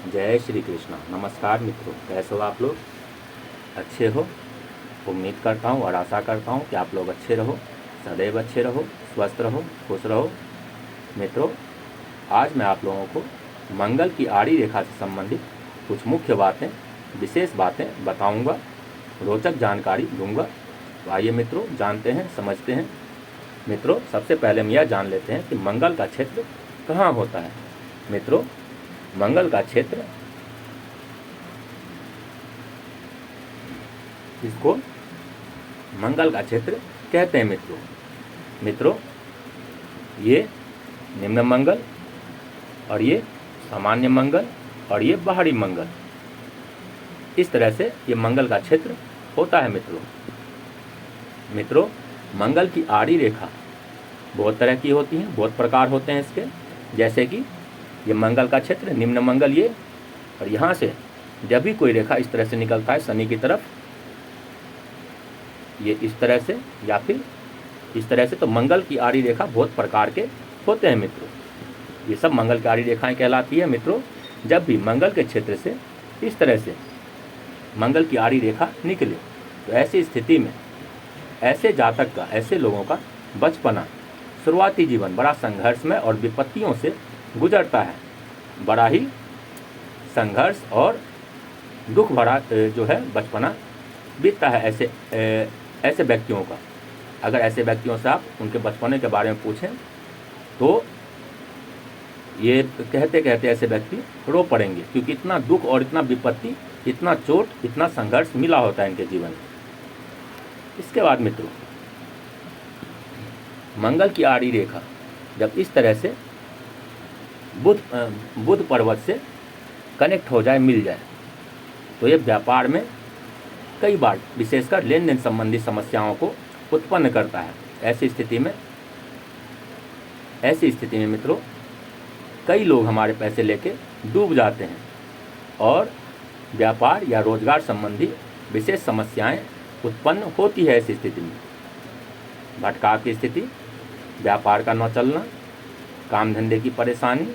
जय श्री कृष्णा। नमस्कार मित्रों, कैसे हो आप लोग? अच्छे हो? उम्मीद करता हूँ और आशा करता हूँ कि आप लोग अच्छे रहो, सदैव अच्छे रहो, स्वस्थ रहो, खुश रहो। मित्रों, आज मैं आप लोगों को मंगल की आड़ी रेखा से संबंधित कुछ मुख्य बातें, विशेष बातें बताऊंगा, रोचक जानकारी दूंगा। तो आइए मित्रों, जानते हैं, समझते हैं। मित्रों, सबसे पहले हम यह जान लेते हैं कि मंगल का क्षेत्र कहाँ होता है। मित्रों, मंगल का क्षेत्र, इसको मंगल का क्षेत्र कहते हैं मित्रों, ये निम्न मंगल और ये सामान्य मंगल और ये बाहरी मंगल, इस तरह से ये मंगल का क्षेत्र होता है मित्रों, मंगल की आड़ी रेखा बहुत तरह की होती हैं, बहुत प्रकार होते हैं इसके। जैसे कि ये मंगल का क्षेत्र, निम्न मंगल ये, और यहाँ से जब भी कोई रेखा इस तरह से निकलता है शनि की तरफ, ये इस तरह से या फिर इस तरह से, तो मंगल की आड़ी रेखा बहुत प्रकार के होते हैं मित्रों। ये सब मंगल की आड़ी रेखाएं कहलाती है मित्रों। जब भी मंगल के क्षेत्र से इस तरह से मंगल की आड़ी रेखा निकले, तो ऐसी स्थिति में ऐसे जातक का, ऐसे लोगों का बचपना, शुरुआती जीवन बड़ा संघर्षमय और विपत्तियों से गुजरता है। बड़ा ही संघर्ष और दुख भरा जो है बचपना बीतता है ऐसे व्यक्तियों का। अगर ऐसे व्यक्तियों से आप उनके बचपने के बारे में पूछें तो ये कहते कहते ऐसे व्यक्ति रो पड़ेंगे, क्योंकि इतना दुख और इतना विपत्ति, इतना चोट, इतना संघर्ष मिला होता है इनके जीवन में। इसके बाद मित्रों, मंगल की आड़ी रेखा जब इस तरह से बुध पर्वत से कनेक्ट हो जाए, मिल जाए, तो ये व्यापार में कई बार विशेषकर लेन देन संबंधी समस्याओं को उत्पन्न करता है। ऐसी स्थिति में मित्रों, कई लोग हमारे पैसे लेके डूब जाते हैं और व्यापार या रोजगार संबंधी विशेष समस्याएं उत्पन्न होती है। ऐसी स्थिति में भटकाव की स्थिति, व्यापार का न चलना, काम धंधे की परेशानी,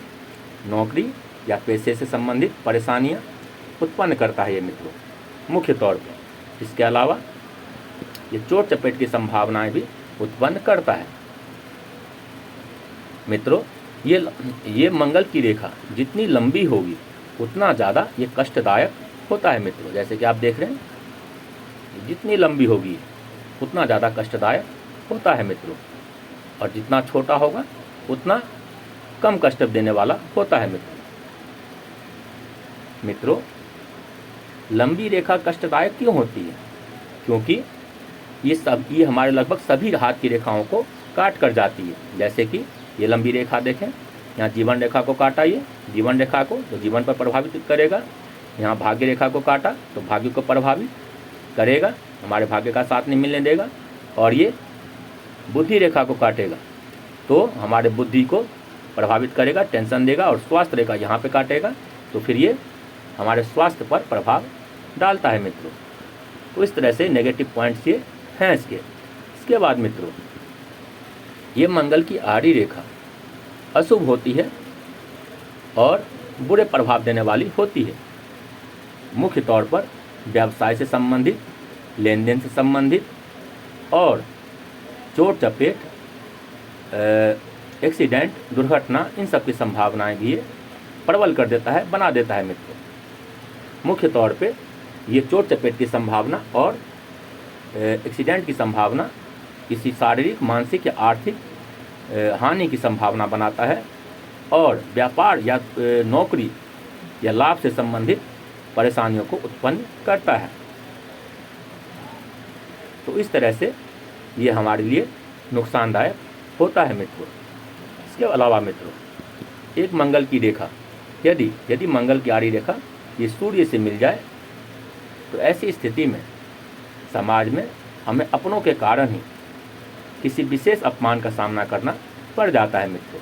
नौकरी या पेशे से संबंधित परेशानियां उत्पन्न करता है ये मित्रों, मुख्य तौर पर। इसके अलावा ये चोट चपेट की संभावनाएं भी उत्पन्न करता है मित्रों। ये मंगल की रेखा जितनी लंबी होगी उतना ज़्यादा ये कष्टदायक होता है मित्रों। जैसे कि आप देख रहे हैं, जितनी लंबी होगी उतना ज़्यादा कष्टदायक होता है मित्रों, और जितना छोटा होगा उतना कम कष्ट देने वाला होता है मित्रों। लंबी रेखा कष्टदायक क्यों होती है? क्योंकि ये हमारे लगभग सभी हाथ की रेखाओं को काट कर जाती है। जैसे कि ये लंबी रेखा देखें, यहाँ जीवन रेखा को काटा, ये जीवन रेखा को तो जीवन पर प्रभावित करेगा। यहाँ भाग्य रेखा को काटा तो भाग्य को प्रभावित करेगा, हमारे भाग्य का साथ नहीं मिलने देगा। और ये बुद्धि रेखा को काटेगा तो हमारे बुद्धि को प्रभावित करेगा, टेंशन देगा। और स्वास्थ्य रेखा यहाँ पे काटेगा तो फिर ये हमारे स्वास्थ्य पर प्रभाव डालता है मित्रों। तो इस तरह से नेगेटिव पॉइंट्स ये हैं इसके बाद मित्रों, ये मंगल की आड़ी रेखा अशुभ होती है और बुरे प्रभाव देने वाली होती है। मुख्य तौर पर व्यवसाय से संबंधित, लेन देन से संबंधित और चोट चपेट, एक्सीडेंट, दुर्घटना, इन सब की संभावनाएं भी ये प्रबल कर देता है, बना देता है मित्रों। मुख्य तौर पे ये चोट चपेट की संभावना और एक्सीडेंट की संभावना किसी शारीरिक, मानसिक या आर्थिक हानि की संभावना बनाता है, और व्यापार या नौकरी या लाभ से संबंधित परेशानियों को उत्पन्न करता है। तो इस तरह से ये हमारे लिए नुकसानदायक होता है मित्रों। इसके अलावा मित्रों, एक मंगल की रेखा यदि मंगल की आड़ी रेखा ये सूर्य से मिल जाए, तो ऐसी स्थिति में समाज में हमें अपनों के कारण ही किसी विशेष अपमान का सामना करना पड़ जाता है मित्रों।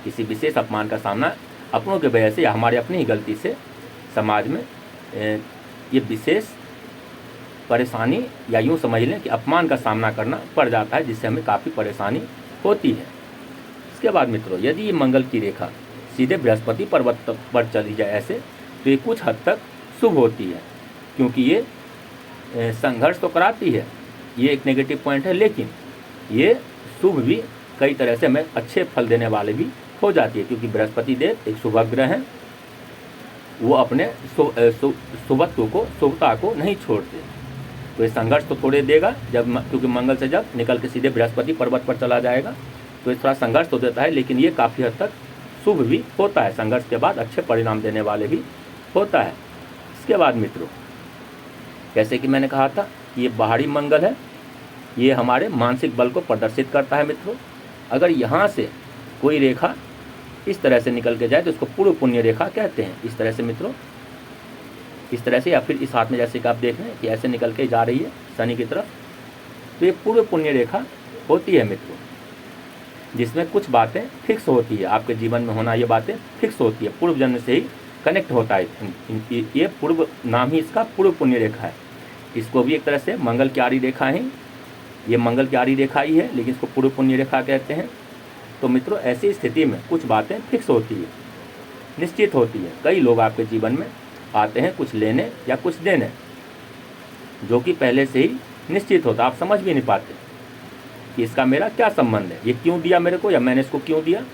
किसी विशेष अपमान का सामना अपनों की वजह से या हमारी अपनी ही गलती से समाज में ये विशेष परेशानी, या यूँ समझ लें कि अपमान का सामना करना पड़ जाता है, जिससे हमें काफ़ी परेशानी होती है। इसके बाद मित्रों, यदि ये मंगल की रेखा सीधे बृहस्पति पर्वत पर चली जाए ऐसे, तो ये कुछ हद तक शुभ होती है, क्योंकि ये संघर्ष तो कराती है, ये एक नेगेटिव पॉइंट है, लेकिन ये शुभ भी कई तरह से हमें अच्छे फल देने वाले भी हो जाती है, क्योंकि बृहस्पति देव एक शुभ ग्रह हैं, वो अपने शुभत्व को, शुभता को नहीं छोड़ते। तो ये संघर्ष तो थोड़े देगा, क्योंकि मंगल से जब निकल के सीधे बृहस्पति पर्वत पर चला जाएगा तो ये थोड़ा संघर्ष तो देता है, लेकिन ये काफ़ी हद तक शुभ भी होता है, संघर्ष के बाद अच्छे परिणाम देने वाले भी होता है। इसके बाद मित्रों, जैसे कि मैंने कहा था, ये बाहरी मंगल है, ये हमारे मानसिक बल को प्रदर्शित करता है मित्रों। अगर यहाँ से कोई रेखा इस तरह से निकल के जाए तो इसको पूर्व पुण्य रेखा कहते हैं। इस तरह से मित्रों, इस तरह से, या फिर इस हाथ में जैसे कि आप देख रहे हैं कि ऐसे निकल के जा रही है शनि की तरफ, तो ये पूर्व पुण्य रेखा होती है मित्रों, जिसमें कुछ बातें फिक्स होती है, आपके जीवन में होना ये बातें फिक्स होती है, पूर्व जन्म से ही कनेक्ट होता है। ये पूर्व नाम ही इसका पूर्व पुण्य रेखा है। इसको भी एक तरह से मंगल की आड़ी रेखा है, ये मंगल की आड़ी रेखा ही है, लेकिन इसको पूर्व पुण्य रेखा कहते हैं। तो मित्रों, ऐसी स्थिति में कुछ बातें फिक्स होती है, निश्चित होती है। कई लोग आपके जीवन में आते हैं कुछ लेने या कुछ देने, जो कि पहले से ही निश्चित होता, आप समझ भी नहीं पाते कि इसका मेरा क्या संबंध है, ये क्यों दिया मेरे को, या मैंने इसको क्यों दिया,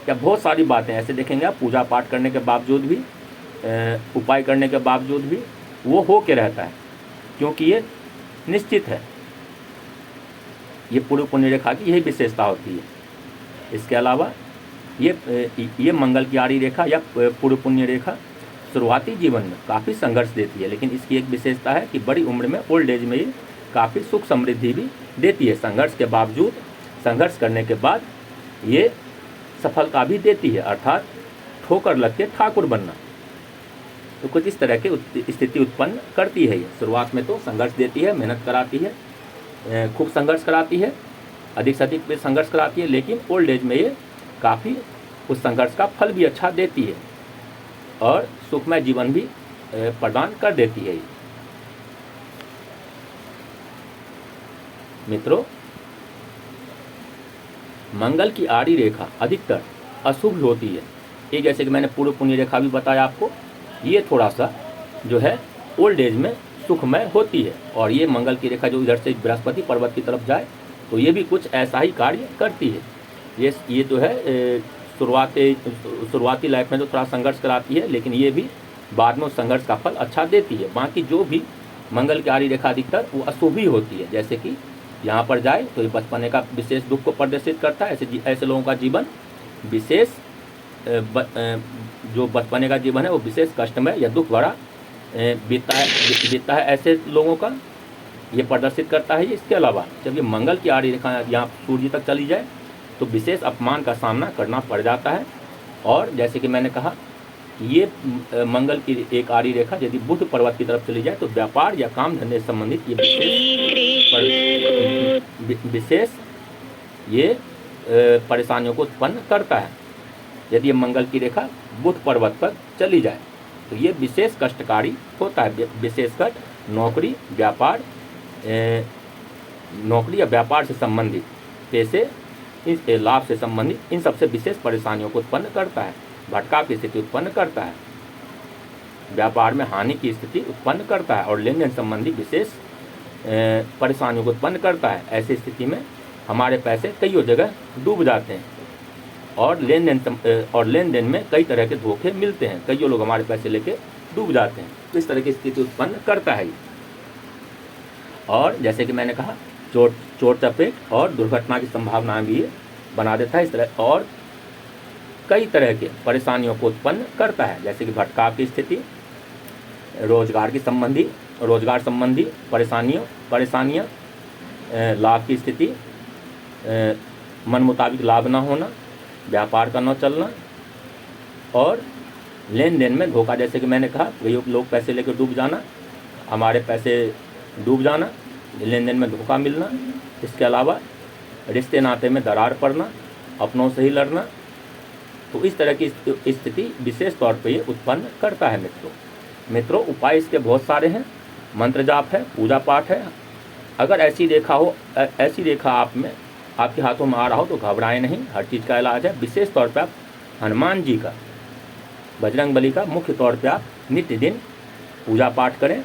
या बहुत सारी बातें ऐसे देखेंगे आप, पूजा पाठ करने के बावजूद भी, उपाय करने के बावजूद भी वो हो के रहता है, क्योंकि ये निश्चित है। ये पूर्व पुण्य रेखा की यही विशेषता होती है। इसके अलावा ये मंगल की आड़ी रेखा या पूर्व पुण्य रेखा शुरुआती जीवन में काफ़ी संघर्ष देती है, लेकिन इसकी एक विशेषता है कि बड़ी उम्र में, ओल्ड एज में, ये काफ़ी सुख समृद्धि भी देती है। संघर्ष के बावजूद, संघर्ष करने के बाद ये सफलता भी देती है, अर्थात ठोकर लग के ठाकुर बनना। तो कुछ इस तरह की स्थिति उत्पन्न करती है। ये शुरुआत में तो संघर्ष देती है, मेहनत कराती है, खूब संघर्ष कराती है, अधिक से अधिक संघर्ष कराती है, लेकिन ओल्ड एज में ये काफ़ी उस संघर्ष का फल भी अच्छा देती है और सुखमय जीवन भी प्रदान कर देती है। मित्रों, मंगल की आड़ी रेखा अधिकतर अशुभ होती है। ये जैसे कि मैंने पूर्व पुण्य रेखा भी बताया आपको, ये थोड़ा सा जो है ओल्ड एज में सुखमय होती है, और ये मंगल की रेखा जो इधर से बृहस्पति पर्वत की तरफ जाए तो ये भी कुछ ऐसा ही कार्य करती है। ये जो है शुरुआती लाइफ में तो थोड़ा संघर्ष कराती है, लेकिन ये भी बाद में उस संघर्ष का फल अच्छा देती है। बाकी जो भी मंगल की आड़ी रेखा अधिकतर वो अशुभ ही होती है। जैसे कि यहाँ पर जाए तो ये बचपने का विशेष दुख को प्रदर्शित करता है। ऐसे लोगों का जीवन विशेष जो बचपने का जीवन है वो विशेष कष्टमय या दुख भरा बीतता है ऐसे लोगों का, ये प्रदर्शित करता है। इसके अलावा जब ये मंगल की आड़ी रेखा यहाँ सूर्य तक चली जाए तो विशेष अपमान का सामना करना पड़ जाता है। और जैसे कि मैंने कहा, ये मंगल की एक आड़ी रेखा यदि बुध पर्वत की तरफ चली जाए तो व्यापार या काम धंधे से संबंधित ये विशेष ये परेशानियों को उत्पन्न करता है। यदि ये मंगल की रेखा बुध पर्वत पर चली जाए तो ये विशेष कष्टकारी होता है। विशेषकर नौकरी या व्यापार से संबंधित, पैसे इस लाभ से संबंधित, इन सबसे विशेष परेशानियों को उत्पन्न करता है। भटकाव की स्थिति उत्पन्न करता है, व्यापार में हानि की स्थिति उत्पन्न करता है, और लेन देन संबंधी विशेष परेशानियों को उत्पन्न करता है। ऐसी स्थिति में हमारे पैसे कई जगह डूब जाते हैं, और लेन देन में कई तरह के धोखे मिलते हैं। कई लोग हमारे पैसे लेके डूब जाते हैं। तो इस तरह की स्थिति उत्पन्न करता है। और जैसे कि मैंने कहा, चोट चपेट और दुर्घटना की संभावना भी ये बना देता है। इस तरह और कई तरह के परेशानियों को उत्पन्न करता है, जैसे कि भटकाव की स्थिति, रोजगार संबंधी परेशानियाँ, लाभ की स्थिति, मन मुताबिक लाभ ना होना, व्यापार का न चलना, और लेन देन में धोखा। जैसे कि मैंने कहा, कई लोग पैसे लेकर डूब जाना, हमारे पैसे डूब जाना, लेन देन में धोखा मिलना। इसके अलावा रिश्ते नाते में दरार पड़ना, अपनों से ही लड़ना। तो इस तरह की स्थिति विशेष तौर पे ये उत्पन्न करता है। मित्रों, उपाय इसके बहुत सारे हैं। मंत्र जाप है, पूजा पाठ है। अगर ऐसी रेखा आपके हाथों में आ रहा हो तो घबराएं नहीं, हर चीज़ का इलाज है। विशेष तौर पे आप हनुमान जी का, बजरंग बली का मुख्य तौर पे आप नित्य दिन पूजा पाठ करें,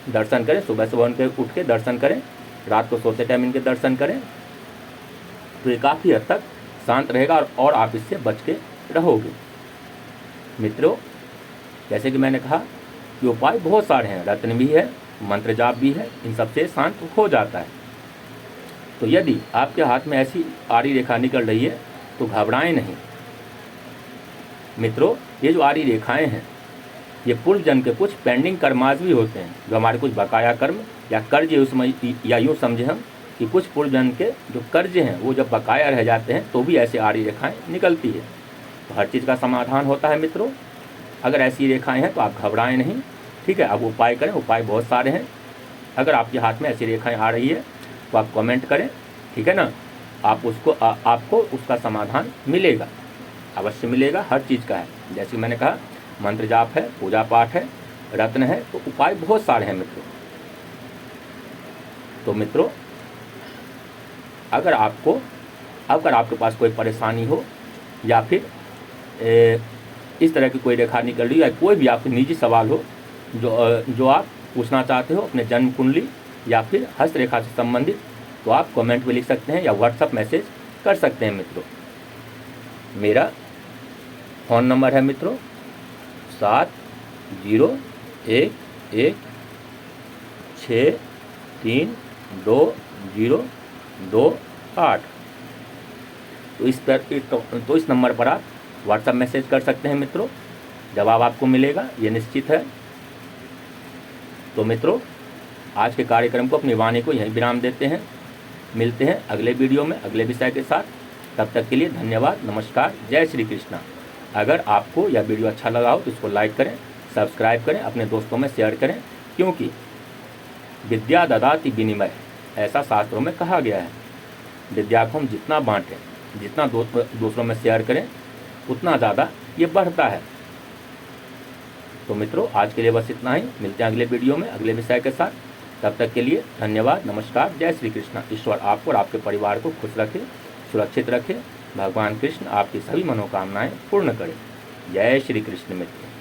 दर्शन करें, सुबह सुबह उठ के दर्शन करें, रात को सोते टाइम इनके दर्शन करें, तो ये काफ़ी हद तक शांत रहेगा और आप इससे बच के रहोगे। मित्रों, जैसे कि मैंने कहा कि उपाय बहुत सारे हैं, रत्न भी है, मंत्र जाप भी है, इन सबसे शांत हो जाता है। तो यदि आपके हाथ में ऐसी आड़ी रेखा निकल रही है तो घबराएं नहीं। मित्रों, ये जो आड़ी रेखाएं हैं ये पूर्व जन्म के कुछ पेंडिंग कर्माज भी होते हैं, जो हमारे कुछ बकाया कर्म या कर्ज, या यूँ समझे हम कि कुछ पूर्व जन्म के जो कर्ज हैं वो जब बकाया रह जाते हैं तो भी ऐसी आड़ी रेखाएं निकलती है। तो हर चीज़ का समाधान होता है मित्रों। अगर ऐसी रेखाएं हैं तो आप घबराएं नहीं, ठीक है। अब उपाय करें, उपाय बहुत सारे हैं। अगर आपके हाथ में ऐसी रेखाएं आ रही है तो आप कमेंट करें, ठीक है ना। आप उसको आपको उसका समाधान मिलेगा, अवश्य मिलेगा, हर चीज़ का है। जैसे मैंने कहा, मंत्र जाप है, पूजा पाठ है, रत्न है, तो उपाय बहुत सारे हैं मित्रों। तो मित्रों, अगर आपके पास कोई परेशानी हो या फिर इस तरह की कोई रेखा निकल रही है, या कोई भी आपके निजी सवाल हो जो आप पूछना चाहते हो अपने जन्म कुंडली या फिर हस्तरेखा से संबंधित, तो आप कमेंट में लिख सकते हैं या व्हाट्सएप मैसेज कर सकते हैं मित्रों। मेरा फ़ोन नंबर है मित्रों 7011632028। तो इस नंबर पर आप व्हाट्सएप मैसेज कर सकते हैं मित्रों, जवाब आपको मिलेगा, ये निश्चित है। तो मित्रों, आज के कार्यक्रम को, अपनी वाणी को यहीं विराम देते हैं। मिलते हैं अगले वीडियो में अगले विषय के साथ। तब तक के लिए धन्यवाद, नमस्कार, जय श्री कृष्णा। अगर आपको यह वीडियो अच्छा लगा हो तो इसको लाइक करें, सब्सक्राइब करें, अपने दोस्तों में शेयर करें, क्योंकि विद्या ददाति विनिमय, ऐसा शास्त्रों में कहा गया है। विद्या को हम जितना बांटें, जितना दूसरों में शेयर करें, उतना ज़्यादा ये बढ़ता है। तो मित्रों, आज के लिए बस इतना ही। मिलते हैं अगले वीडियो में अगले विषय के साथ। तब तक के लिए धन्यवाद, नमस्कार, जय श्री कृष्णा। ईश्वर आपको और आपके परिवार को खुश रखे, सुरक्षित रखे। भगवान कृष्ण आपकी सभी मनोकामनाएं पूर्ण करें। जय श्री कृष्ण मित्र।